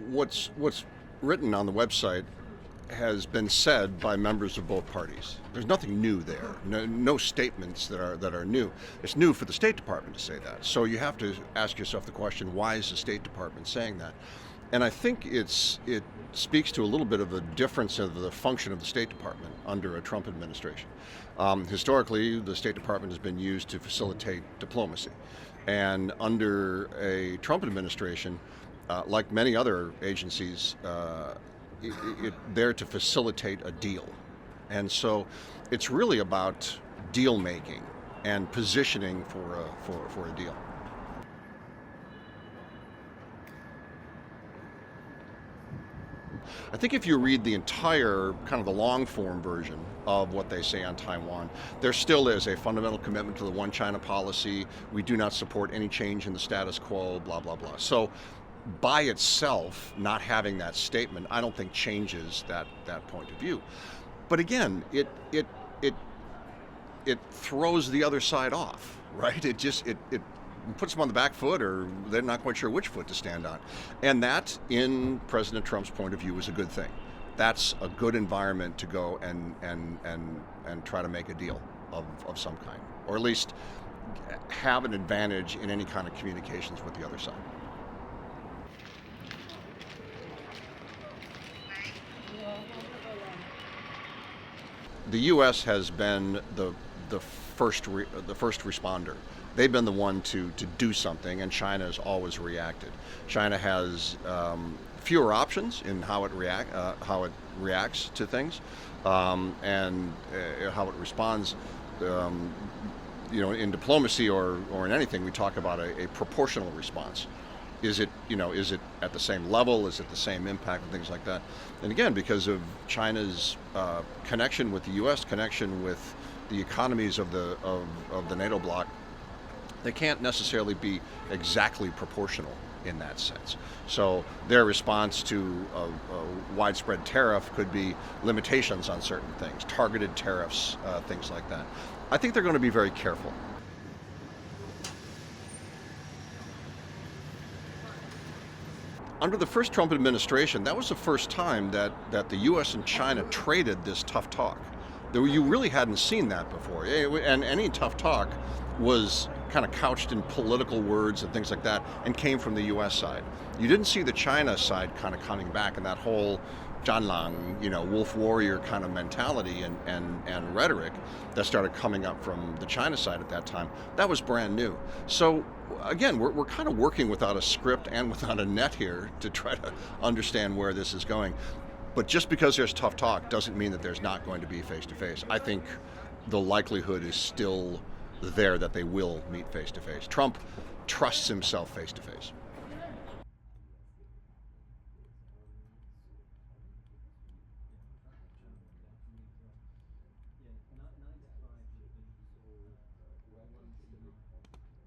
what's written on the website has been said by members of both parties. There's nothing new there. No statements that are new. It's new for the State Department to say that. So you have to ask yourself the question: why is the State Department saying that? And I think it speaks to a little bit of a difference of the function of the State Department under a Trump administration. Historically, the State Department has been used to facilitate diplomacy, and under a Trump administration, like many other agencies, there to facilitate a deal. And so it's really about deal making and positioning for a deal. I think if you read the entire kind of the long form version of what they say on Taiwan, there still is a fundamental commitment to the one China policy. We do not support any change in the status quo, blah, blah, blah. So by itself, not having that statement, I don't think changes that point of view. But again, it throws the other side off, right? It puts them on the back foot, or they're not quite sure which foot to stand on. And that, in President Trump's point of view, is a good thing. That's a good environment to go and try to make a deal of some kind, or at least have an advantage in any kind of communications with the other side. The U.S. has been the first responder. They've been the one to do something, and China has always reacted. China has fewer options in how it reacts to things, and how it responds. In diplomacy or in anything, we talk about a proportional response. Is it at the same level? Is it the same impact and things like that? And again, because of China's connection with the U.S., connection with the economies of the NATO bloc, they can't necessarily be exactly proportional in that sense. So their response to a widespread tariff could be limitations on certain things, targeted tariffs, things like that. I think they're going to be very careful. Under the first Trump administration, that was the first time that the U.S. and China traded this tough talk. You really hadn't seen that before. And any tough talk was kind of couched in political words and things like that, and came from the U.S. side. You didn't see the China side kind of coming back, and that whole Zhanlang, wolf warrior kind of mentality and rhetoric that started coming up from the China side at that time. That was brand new. So again, we're kind of working without a script and without a net here to try to understand where this is going. But just because there's tough talk doesn't mean that there's not going to be face-to-face. I think the likelihood is still there that they will meet face-to-face. Trump trusts himself face-to-face.